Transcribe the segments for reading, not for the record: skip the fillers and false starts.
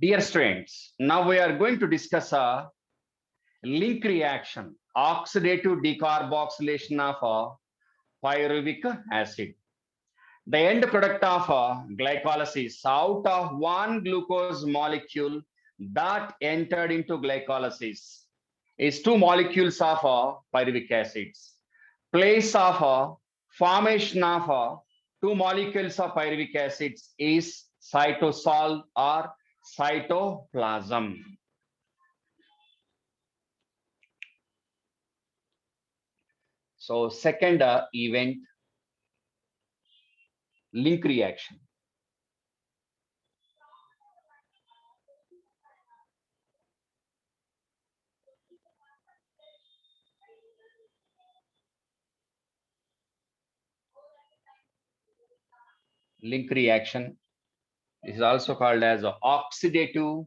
Dear students, now we are going to discuss a link reaction, oxidative decarboxylation of pyruvic acid. The end product of glycolysis out of one glucose molecule that entered into glycolysis is two molecules of pyruvic acids. Place of formation of two molecules of pyruvic acids is cytosol or cytoplasm. So second event, link reaction. Link reaction is also called as oxidative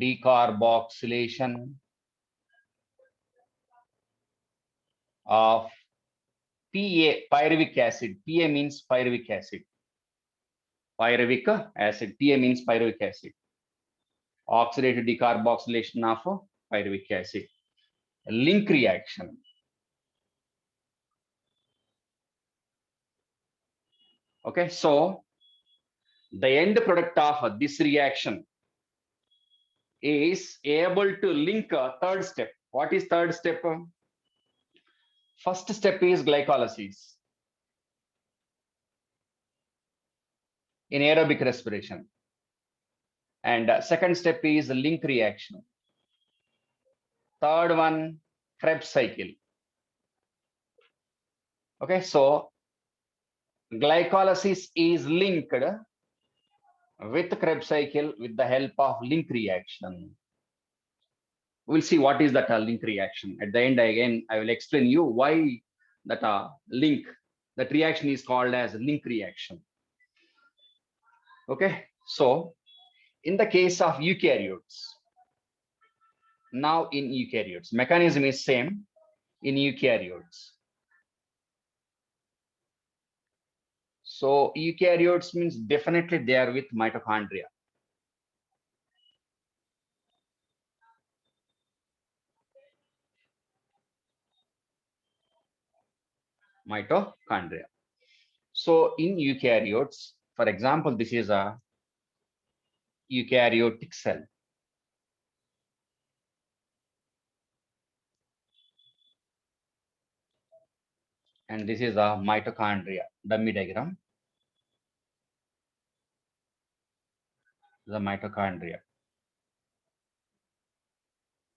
decarboxylation of pyruvic acid. Pa means pyruvic acid. Pyruvic acid. Pa means pyruvic acid. Oxidative decarboxylation of pyruvic acid. Link reaction. Okay, so the end product of this reaction is able to link a third step. What is third step? First step is glycolysis in aerobic respiration. And second step is link reaction. Third one, Krebs cycle. Okay, so glycolysis is linked with Krebs cycle with the help of link reaction. We'll see what is that link reaction. At the end, again, I will explain you why that link, that reaction is called as link reaction. Okay, so in the case of eukaryotes, now in eukaryotes, mechanism is same in eukaryotes. So eukaryotes means definitely they are with mitochondria. Mitochondria. So in eukaryotes, for example, this is a eukaryotic cell. And this is a mitochondria, dummy diagram. The mitochondria.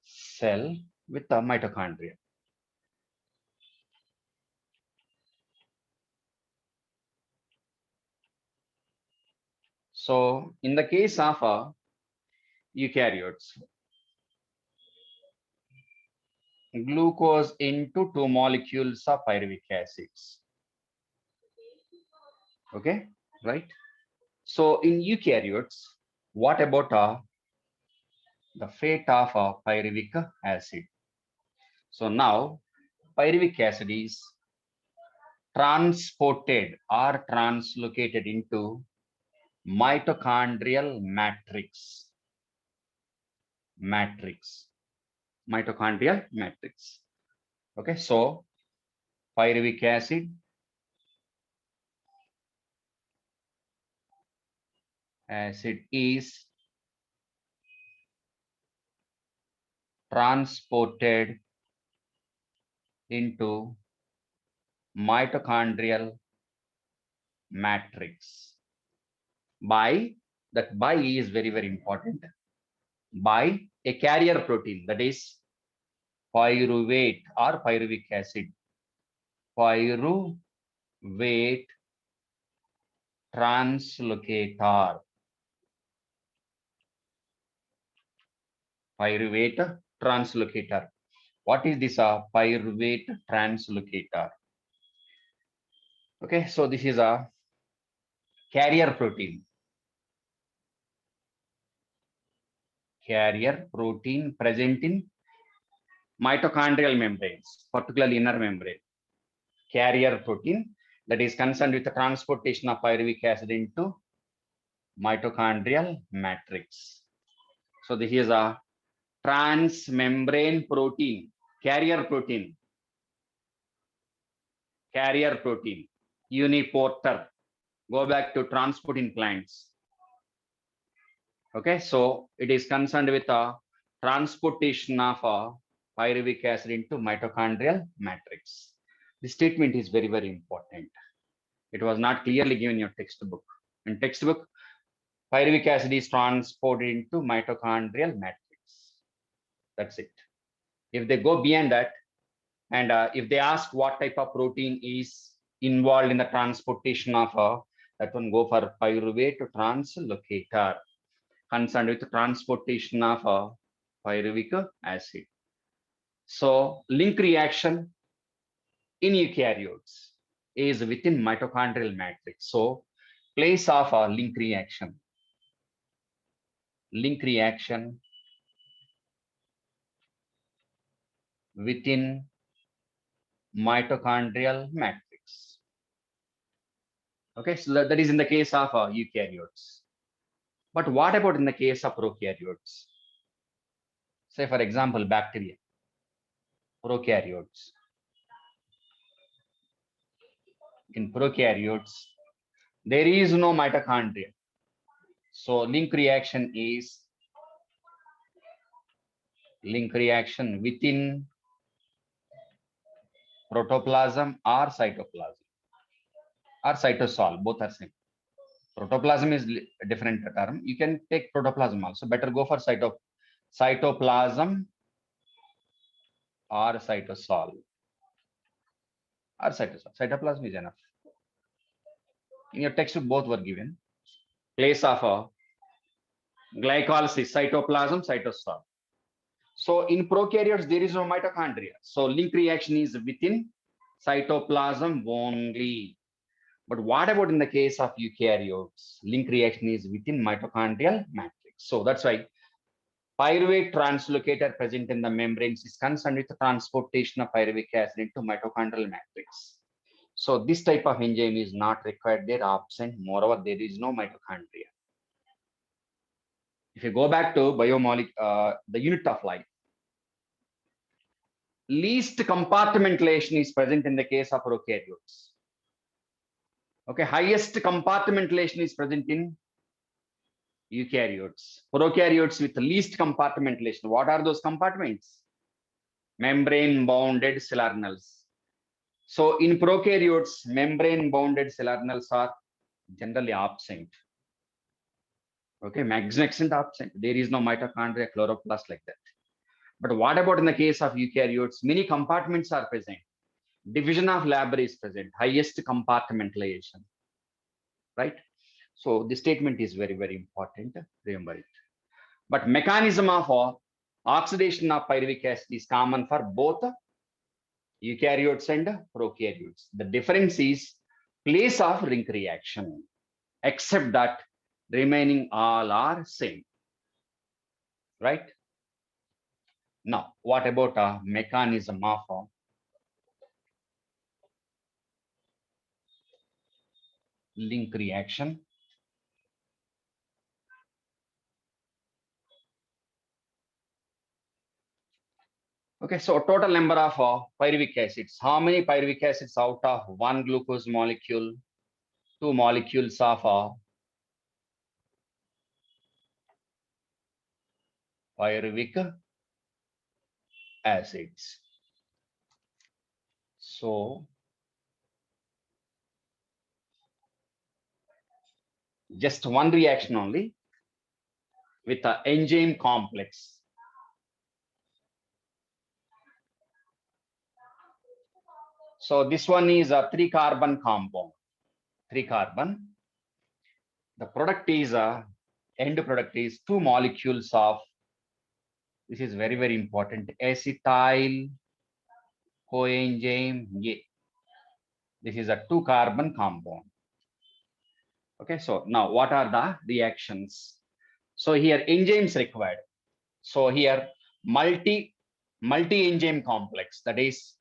Cell with a mitochondria. So in the case of eukaryotes, glucose into two molecules of pyruvic acids. Okay, right? So in eukaryotes, what about the fate of pyruvic acid? So now pyruvic acid is transported or translocated into mitochondrial matrix. Mitochondrial matrix. Okay, so pyruvic acid is transported into mitochondrial matrix by, that by is very, very important, by a carrier protein, that is pyruvate or pyruvic acid. Pyruvate translocator. Pyruvate translocator. What is this pyruvate translocator? Okay, so this is a carrier protein. Carrier protein present in mitochondrial membranes, particularly inner membrane, carrier protein that is concerned with the transportation of pyruvic acid into mitochondrial matrix. So this is a transmembrane protein, carrier protein, uniporter. Go back to transport in plants. Okay, so it is concerned with the transportation of pyruvic acid into mitochondrial matrix. The statement is very, very important. It was not clearly given in your textbook. In textbook, pyruvic acid is transported into mitochondrial matrix. That's it. If they go beyond that, and if they ask what type of protein is involved in the transportation of that one, go for pyruvate translocator, concerned with the transportation of pyruvic acid. So link reaction in eukaryotes is within mitochondrial matrix. So place of a link reaction within mitochondrial matrix. Okay, so that is in the case of eukaryotes. But what about in the case of prokaryotes? Say, for example, bacteria, prokaryotes. In prokaryotes, there is no mitochondria. So link reaction is within protoplasm or cytoplasm or cytosol, both are same. Protoplasm is a different term. You can take protoplasm also. Better go for cytoplasm or cytosol. Or cytosol. Cytoplasm is enough. In your textbook, both were given. Place of glycolysis, cytoplasm, cytosol. So in prokaryotes, there is no mitochondria. So link reaction is within cytoplasm only. But what about in the case of eukaryotes? Link reaction is within mitochondrial matrix. So that's why pyruvate translocator present in the membranes is concerned with the transportation of pyruvic acid into mitochondrial matrix. So this type of enzyme is not required, they're absent. Moreover, there is no mitochondria. If you go back to the unit of life, least compartmentalization is present in the case of prokaryotes. Okay, highest compartmentalization is present in eukaryotes. Prokaryotes with least compartmentalization. What are those compartments? Membrane bounded cellernals. So in prokaryotes, membrane bounded cellernals are generally absent. Okay, maximum extent absent. There is no mitochondria, chloroplast like that. But what about in the case of eukaryotes? Many compartments are present. Division of labor is present, highest compartmentalization, right? So the statement is very, very important. Remember it. But mechanism of oxidation of pyruvic acid is common for both eukaryotes and prokaryotes. The difference is place of link reaction, except that remaining all are same, right? Now, what about a mechanism of link reaction? Okay, so total number of pyruvic acids. How many pyruvic acids out of one glucose molecule? Two molecules of pyruvic acids. So just one reaction only with the enzyme complex. So this one is a 3-carbon compound. 3-carbon. The product is end product is 2 molecules of, this is very, very important, acetyl coenzyme A. This is a 2-carbon compound. Okay, so now what are the reactions? So here enzymes required. So here multi-enzyme complex, that is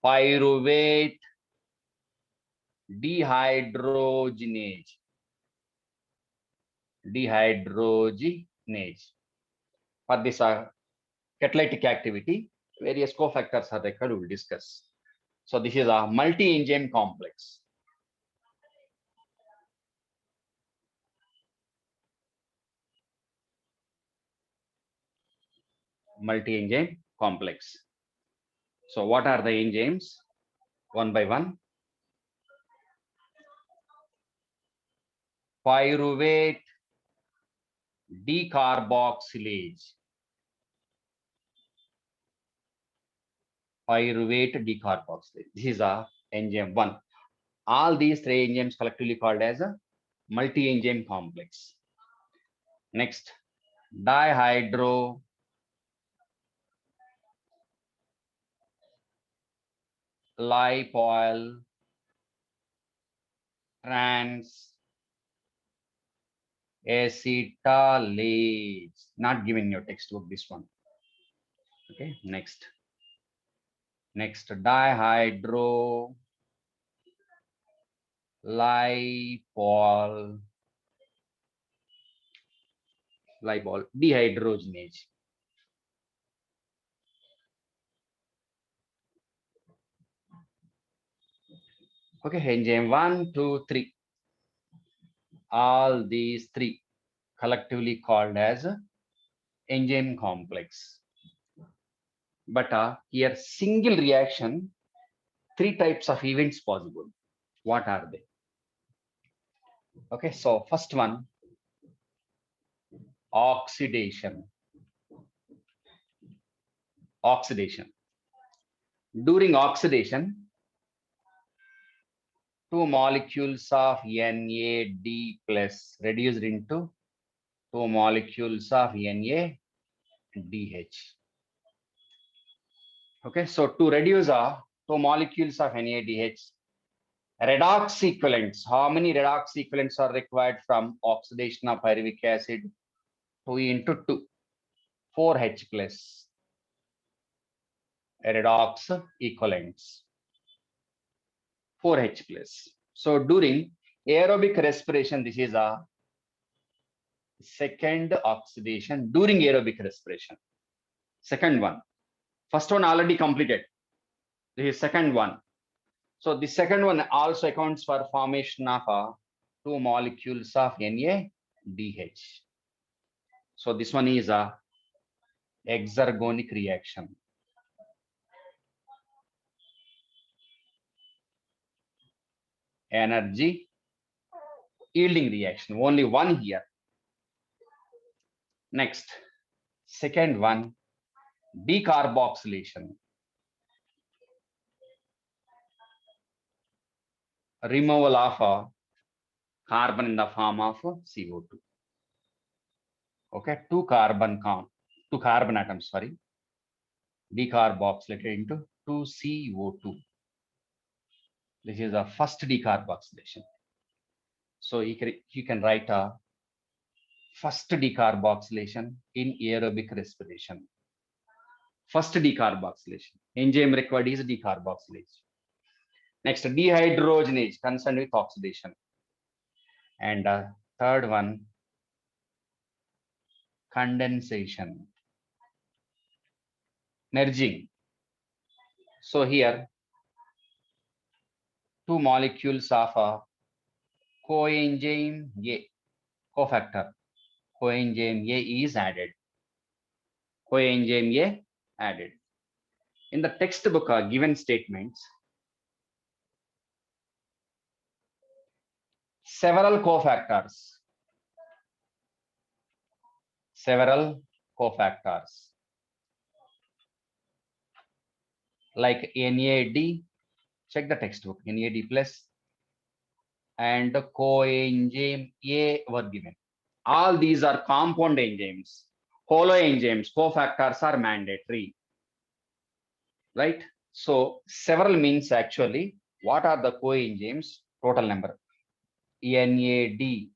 pyruvate dehydrogenase. For this catalytic activity, various cofactors are required, we will discuss. So this is a multi-enzyme complex. Multi-enzyme complex. So what are the enzymes? One by one. Pyruvate decarboxylase. Pyruvate decarboxylase. This is a enzyme 1. All these 3 enzymes collectively called as a multi-enzyme complex. Next, dihydro lipoyl trans acetylase. Not given in your textbook, this one. Okay, next dihydro lipol dehydrogenase. Okay, enzyme 1, 2, 3. All these 3 collectively called as enzyme complex. But here single reaction, 3 types of events possible. What are they? Okay, so first one, oxidation. During oxidation, 2 molecules of NAD plus reduced into 2 molecules of NADH. Okay, so to reduce 2 molecules of NADH, redox equivalents. How many redox equivalents are required from oxidation of pyruvic acid? 2 into 2, 4H plus redox equivalents. 4H plus. So during aerobic respiration, this is a second oxidation during aerobic respiration. Second one. First one already completed. This is second one. So the second one also accounts for formation of 2 molecules of NADH. So this one is a exergonic reaction. Energy yielding reaction. Only one here. Next, second one, decarboxylation. Removal of carbon in the form of CO2. Okay, two carbon atoms, sorry, decarboxylated into 2CO2. This is the first decarboxylation. So you can write a first decarboxylation in aerobic respiration. First decarboxylation. Enzyme required is decarboxylation. Next, dehydrogenase, concerned with oxidation. And third one, condensation. Merging. So here, 2 molecules of a coenzyme A, cofactor. Coenzyme A is added. Coenzyme A added. In the textbook given statements, several cofactors like NAD, check the textbook, NAD plus and coenzyme A were given. All these are compound enzymes. Holoenzymes, cofactors are mandatory, right? So several means actually, what are the coenzymes? Total number, NAD,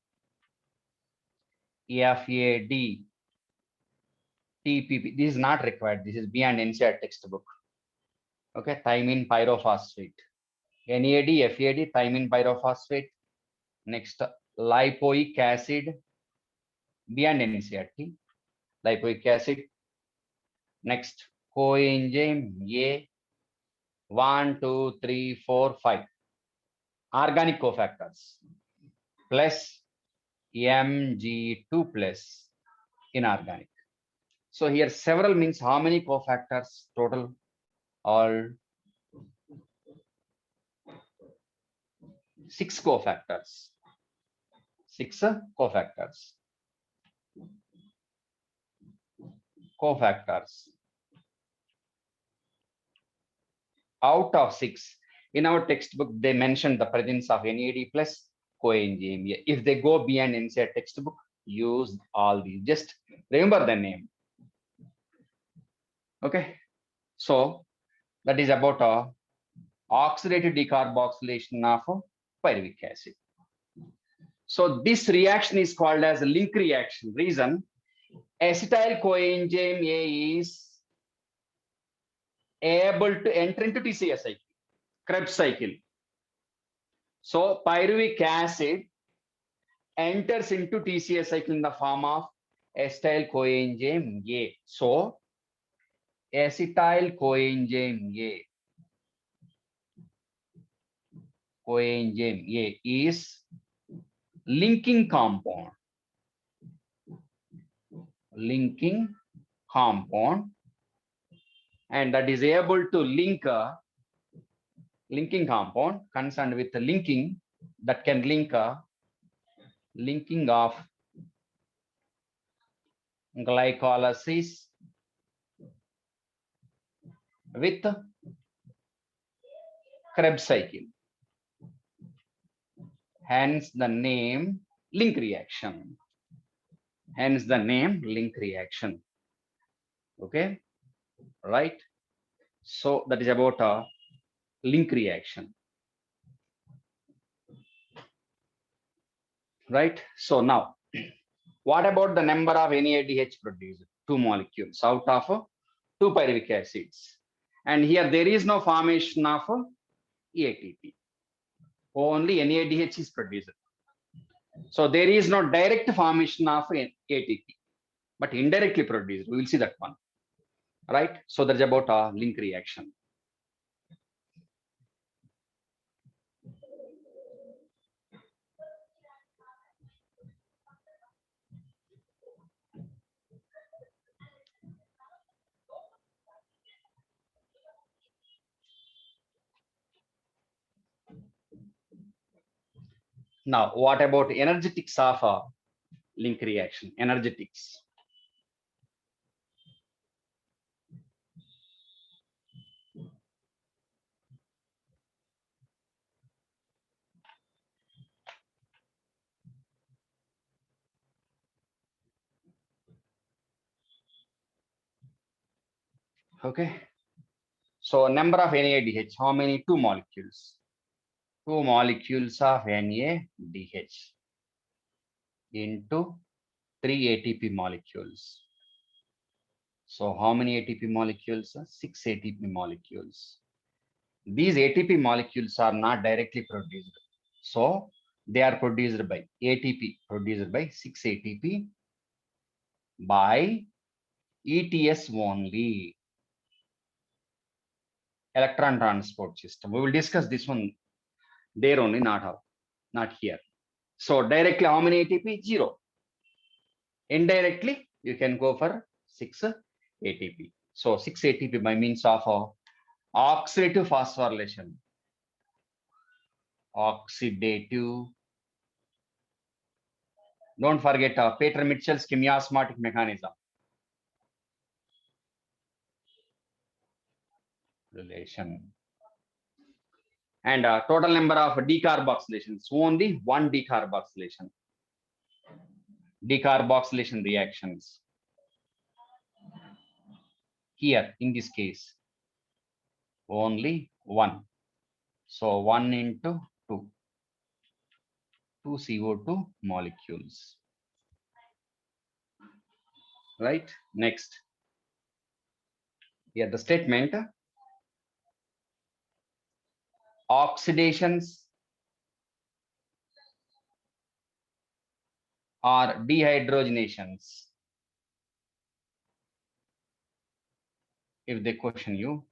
FAD, TPP. This is not required. This is beyond NCERT textbook. Okay, thymine pyrophosphate. NAD, FAD, thymine pyrophosphate. Next, lipoic acid, beyond NCERT. Lipoic acid. Next, coenzyme A. 1, 2, 3, 4, 5. Organic cofactors plus Mg2 plus inorganic. So here several means how many cofactors total? All 6 cofactors. 6 cofactors. Cofactors. Out of 6, in our textbook, they mentioned the presence of NAD plus coenzyme. If they go beyond NCERT textbook, use all these. Just remember the name. Okay. So that is about oxidative decarboxylation of pyruvic acid. So this reaction is called as a link reaction. Reason, acetyl coenzyme A is able to enter into TCA cycle, Krebs cycle. So pyruvic acid enters into TCA cycle in the form of acetyl coenzyme A. So acetyl coenzyme A, is linking compound. Linking compound, and that is able to link linking compound concerned with the linking that can link linking of glycolysis with Krebs cycle. Hence the name link reaction. Hence the name link reaction. Okay, right? So that is about a link reaction. Right? So now, what about the number of NADH produced? 2 molecules out of 2 pyruvic acids. And here there is no formation of ATP. Only NADH is produced. So there is no direct formation of ATP, but indirectly produced. We will see that one. Right? So that's about a link reaction. Now, what about energetics of a link reaction? Energetics. Okay. So number of NADH, how many? 2 molecules. 2 molecules of NADH into 3 ATP molecules. So how many ATP molecules? 6 ATP molecules. These ATP molecules are not directly produced. So they are produced by ATP, produced by 6 ATP by ETS only. Electron transport system. We will discuss this one there only, not here. So directly how many ATP? 0. Indirectly, you can go for 6 ATP. So 6 ATP by means of oxidative phosphorylation. Oxidative. Don't forget Peter Mitchell's chemiosmotic mechanism. Relation. And total number of decarboxylations. Only 1 decarboxylation. Decarboxylation reactions. Here, in this case, only 1. So 1 into 2. 2 CO2 molecules. Right? Next. Here the statement, oxidations or dehydrogenations. If they question you,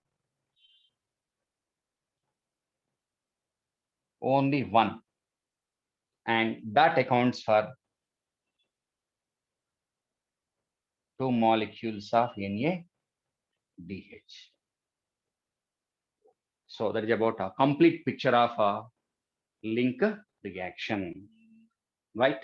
only one, and that accounts for 2 molecules of NaDH. So that is about a complete picture of a link reaction, right?